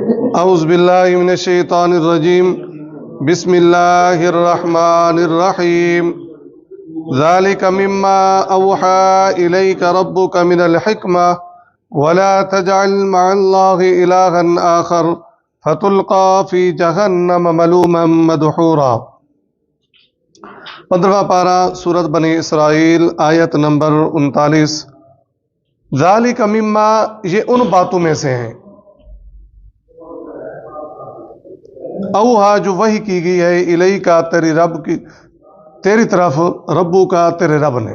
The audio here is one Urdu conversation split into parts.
اعوذ باللہ من الشیطان الرجیم بسم اللہ الرحمن الرحیم ذالک مما اوحى الیک ربک من الحکمہ ولا تجعل مع اللہ الہا آخر فتلقى فی جہنم ملوما مدحورا۔ 15واں پارہ سورۃ بنی اسرائیل آیت نمبر 39۔ ذالک مما، یہ ان باتوں میں سے ہیں، اوہا جو وحی کی گئی ہے، الیکا تیری رب کی، تیری طرف، ربو کا تیرے رب نے،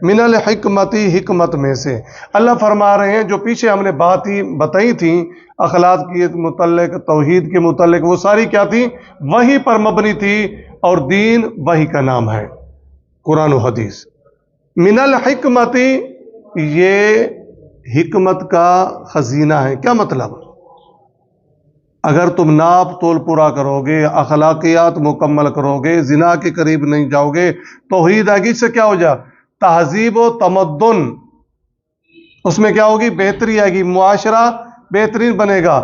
من الحکمتی حکمت میں سے۔ اللہ فرما رہے ہیں جو پیچھے ہم نے باتیں بتائی تھیں اخلاق کے متعلق، توحید کے متعلق، وہ ساری کیا تھی؟ وحی پر مبنی تھی، اور دین وحی کا نام ہے، قرآن و حدیث۔ من الحکمتی، یہ حکمت کا خزینہ ہے۔ کیا مطلب؟ اگر تم ناپ تول پورا کرو گے، اخلاقیات مکمل کرو گے، زنا کے قریب نہیں جاؤ گے، توحید آئے گی، اس سے کیا ہو جائے؟ تہذیب و تمدن، اس میں کیا ہوگی؟ بہتری آئے گی، معاشرہ بہترین بنے گا،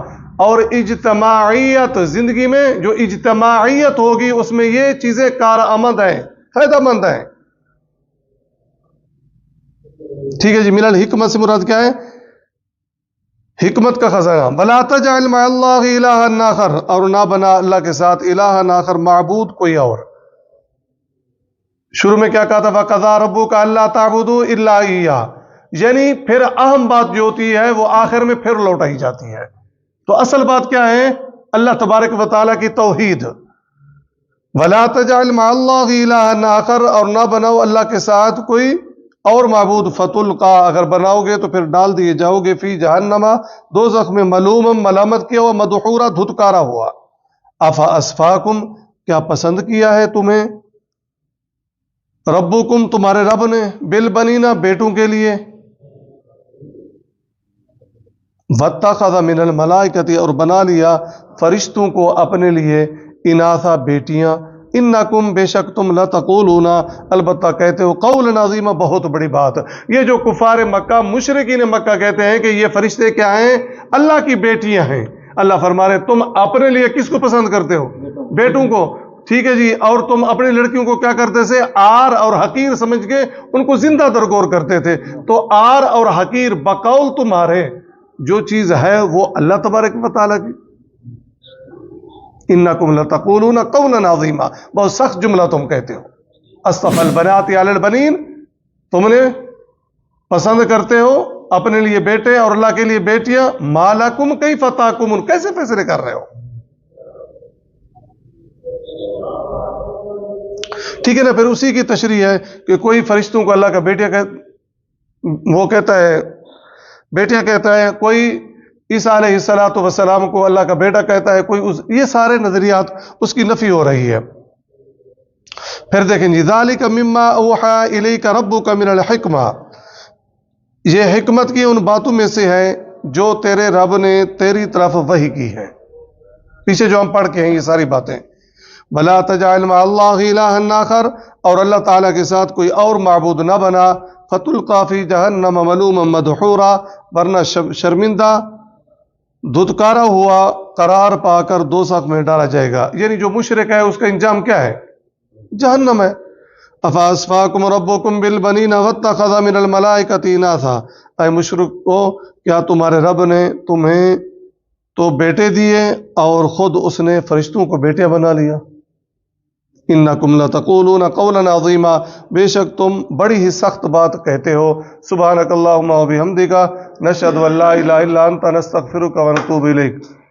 اور اجتماعیت، زندگی میں جو اجتماعیت ہوگی اس میں یہ چیزیں کارآمد ہیں، فائدہ مند ہیں۔ ٹھیک ہے جی۔ من الحکمت سے مراد کیا ہے؟ حکمت کا خزانہ۔ وَلَا تَجْعَلْ مَعَ اللَّهِ إِلَٰهًا آخَرَ، اور نہ بنا اللہ کے ساتھ الہًا آخر، معبود کوئی اور۔ شروع میں کیا کہا تھا؟ وَقَضَىٰ رَبُّكَ أَلَّا تَعْبُدُوا إِلَّا إِيَّاهُ، یعنی پھر اہم بات جو ہوتی ہے وہ آخر میں پھر لوٹائی جاتی ہے۔ تو اصل بات کیا ہے؟ اللہ تبارک و تعالیٰ کی توحید۔ وَلَا تَجْعَلْ مَعَ اللَّهِ إِلَٰهًا آخَرَ، اور نہ بناؤ اللہ کے ساتھ کوئی اور معبود، فتلقى، اگر بناؤ گے تو پھر ڈال دیے جاؤ گے، فی جہنم، دوزخ میں، ملوما، ملامت کیا ہوا، مدحورا، دھتکارا ہوا۔ افا اسفاکم، کیا پسند کیا ہے تمہیں، ربکم، تمہارے رب نے، بالبنینا، بیٹوں کے لیے، واتخذ من الملائکۃ، اور بنا لیا فرشتوں کو اپنے لیے، اناثا، بیٹیاں، انکم، بے شک تم، لتقولون، البتہ کہتے ہو، قول عظیم، بہت بڑی بات۔ یہ جو کفار مکہ، مشرکین مکہ کہتے ہیں کہ یہ فرشتے کیا ہیں؟ اللہ کی بیٹیاں ہیں۔ اللہ فرما رہے تم اپنے لیے کس کو پسند کرتے ہو؟ بیٹوں کو۔ ٹھیک ہے جی۔ اور تم اپنی لڑکیوں کو کیا کرتے تھے؟ آر اور حقیر سمجھ کے ان کو زندہ درگور کرتے تھے۔ تو آر اور حقیر بقول تمہارے جو چیز ہے وہ اللہ تبارک و تعالیٰ کی۔ انکم لتقولون قولا عظیما، بہت سخت جملہ تم کہتے ہو۔ اصطفى البنات علی البنین، تم نے پسند کرتے ہو اپنے لیے بیٹے اور اللہ کے لیے بیٹیاں۔ ما لکم کیف تحکمون، کیسے فیصلے کر رہے ہو؟ ٹھیک ہے نا۔ پھر اسی کی تشریح ہے کہ کوئی فرشتوں کو اللہ کا بیٹیاں وہ کہتا ہے، بیٹیاں کہتا ہے، کوئی عیسیٰ علیہ السلام کو اللہ کا بیٹا کہتا ہے، کوئی یہ سارے نظریات اس کی نفی ہو رہی ہے۔ پھر دیکھیں جی، ذالک مما اوحی الیک ربک من الحکمہ، یہ حکمت کی ان باتوں میں سے ہے جو تیرے رب نے تیری طرف وحی کی ہے۔ پیچھے جو ہم پڑھ کے ہیں یہ ساری باتیں۔ ولا تجعل مع اللہ الہا آخر، اور اللہ تعالیٰ کے ساتھ کوئی اور معبود نہ بنا، فتلقى فی جہنم ملوما مدحورا، ورنہ شرمندہ، دھتکارا ہوا، قرار پا کر دوزخ میں ڈالا جائے گا۔ یعنی جو مشرک ہے اس کا انجام کیا ہے؟ جہنم ہے۔ افا اسفاکم ربکم بالبنین واتخذ من الملائکۃ اناثا، اے مشرکو، کیا تمہارے رب نے تمہیں تو بیٹے دیے اور خود اس نے فرشتوں کو بیٹے بنا لیا۔ انکم لتقولون قولا عظیما، بے شک تم بڑی ہی سخت بات کہتے ہو۔ سبحانک اللہم و بحمدک، نشہد ان لا الہ الا انت، نستغفرک و نتوب الیک۔